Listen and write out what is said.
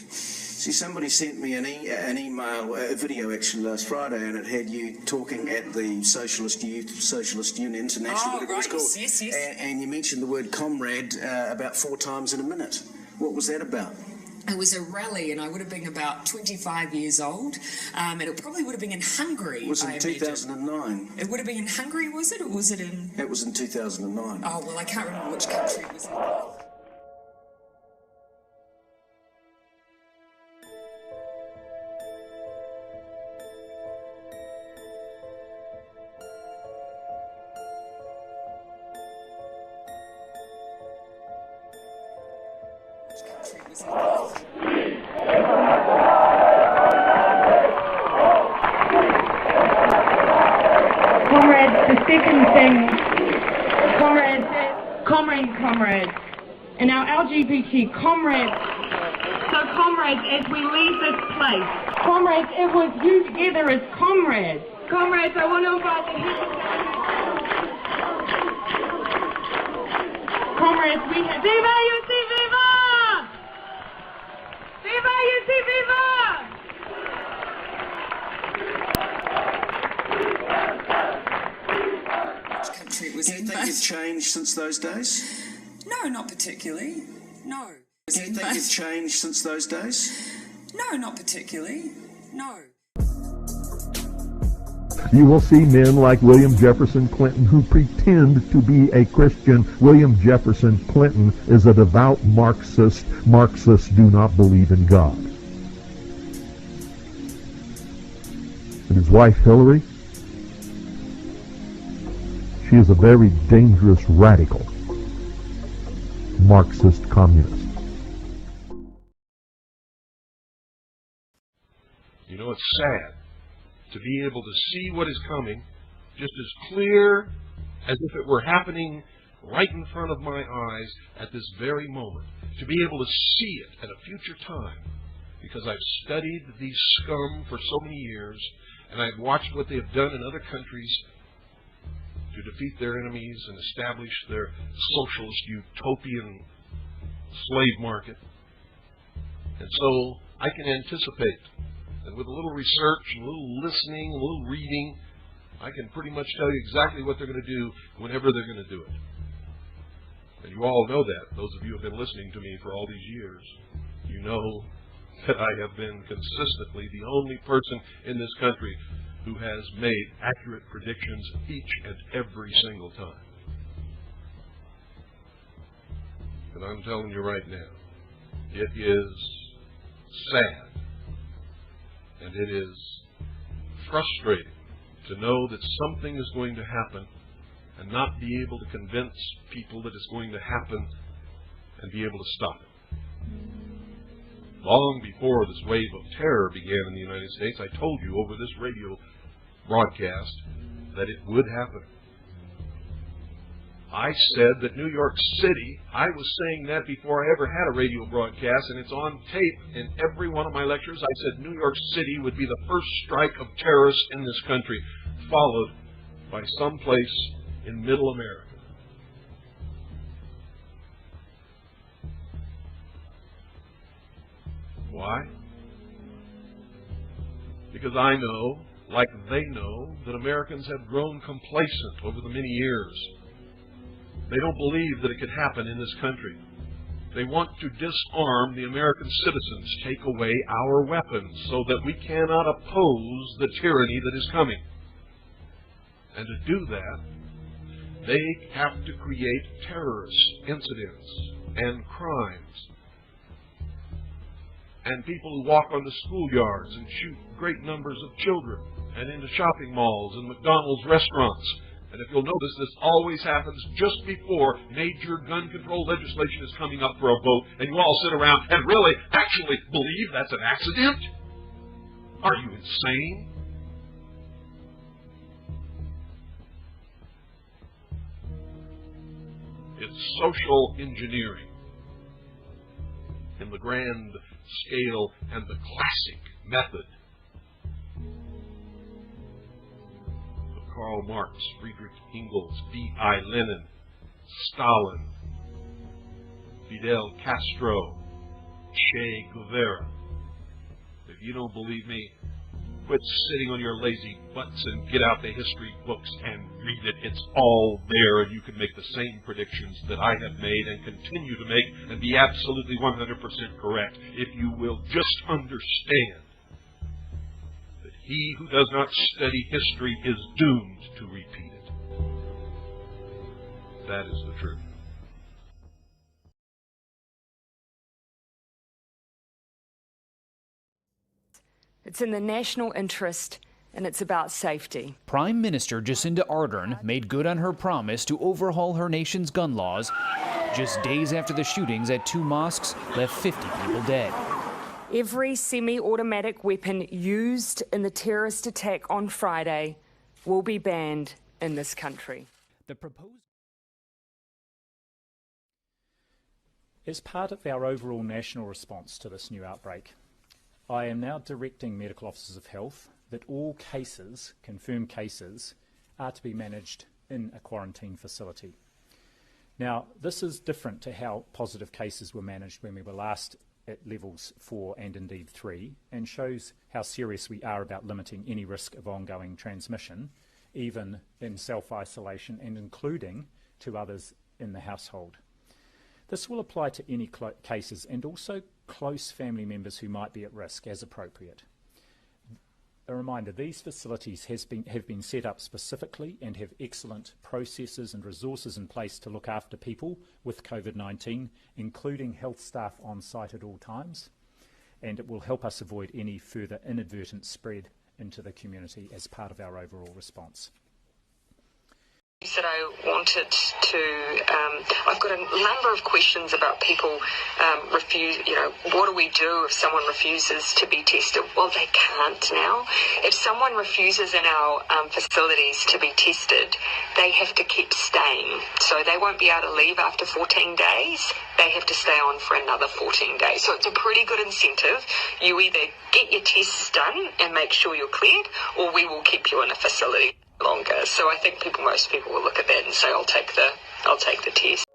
See, somebody sent me an email, a video actually last Friday, and it had you talking at the Socialist Union International, whatever it was called. Yes. And you mentioned the word comrade about 4 times in a minute. What was that about? It was a rally, and I would have been about 25 years old, and it probably would have been in Hungary. It was in 2009. It would have been in Hungary, was it, or was it in... It was in 2009. Oh, well, I can't remember which country it was in. Comrade, the second thing, comrades, and our LGBT comrades. So comrades, as we leave this place, comrades, it was you together as comrades. Comrades, I want to invite the comrades, we have... Viva UC Viva! Viva UC Viva! Do you think you've changed since those days? No, not particularly. No. Do you think you've changed since those days? No, not particularly. No. You will see men like William Jefferson Clinton who pretend to be a Christian. William Jefferson Clinton is a devout Marxist. Marxists do not believe in God. And his wife Hillary, she is a very dangerous radical Marxist communist. You know, it's sad to be able to see what is coming just as clear as if it were happening right in front of my eyes at this very moment. To be able to see it at a future time, because I've studied these scum for so many years, and I've watched what they have done in other countries to defeat their enemies and establish their socialist utopian slave market. And so I can anticipate that with a little research, a little listening, a little reading, I can pretty much tell you exactly what they're going to do whenever they're going to do it. And you all know that. Those of you who have been listening to me for all these years, you know that I have been consistently the only person in this country who has made accurate predictions each and every single time. And I'm telling you right now, it is sad and it is frustrating to know that something is going to happen and not be able to convince people that it's going to happen and be able to stop it. Long before this wave of terror began in the United States, I told you over this radio broadcast that it would happen. I said that New York City, I was saying that before I ever had a radio broadcast, and it's on tape in every one of my lectures. I said New York City would be the first strike of terrorists in this country, followed by some place in Middle America. Why? Because I know, like they know, that Americans have grown complacent over the many years. They don't believe that it could happen in this country. They want to disarm the American citizens, take away our weapons, so that we cannot oppose the tyranny that is coming. And to do that, they have to create terrorist incidents and crimes. And people who walk onto schoolyards and shoot great numbers of children, and into shopping malls and McDonald's restaurants. And if you'll notice, this always happens just before major gun control legislation is coming up for a vote, and you all sit around and really, actually believe that's an accident? Are you insane? It's social engineering in the grand scale and the classic method of Karl Marx, Friedrich Engels, V.I. Lenin, Stalin, Fidel Castro, Che Guevara. If you don't believe me, quit sitting on your lazy butts and get out the history books and read it. It's all there, and you can make the same predictions that I have made and continue to make and be absolutely 100% correct if you will just understand that he who does not study history is doomed to repeat it. That is the truth. It's in the national interest, and it's about safety. Prime Minister Jacinda Ardern made good on her promise to overhaul her nation's gun laws just days after the shootings at 2 mosques left 50 people dead. Every semi-automatic weapon used in the terrorist attack on Friday will be banned in this country. The proposed As part of our overall national response to this new outbreak, I am now directing medical officers of health that all cases, confirmed cases, are to be managed in a quarantine facility. Now, this is different to how positive cases were managed when we were last at levels 4 and indeed 3, and shows how serious we are about limiting any risk of ongoing transmission, even in self-isolation and including to others in the household. This will apply to any cases and also close family members who might be at risk as appropriate. A reminder, these facilities have been set up specifically and have excellent processes and resources in place to look after people with COVID-19, including health staff on site at all times, and it will help us avoid any further inadvertent spread into the community as part of our overall response. That I wanted to, I've got a number of questions about people refuse, what do we do if someone refuses to be tested? Well, they can't now. If someone refuses in our facilities to be tested, they have to keep staying. So they won't be able to leave after 14 days. They have to stay on for another 14 days. So it's a pretty good incentive. You either get your tests done and make sure you're cleared, or we will keep you in a facility longer. So I think most people will look at that and say, I'll take the test.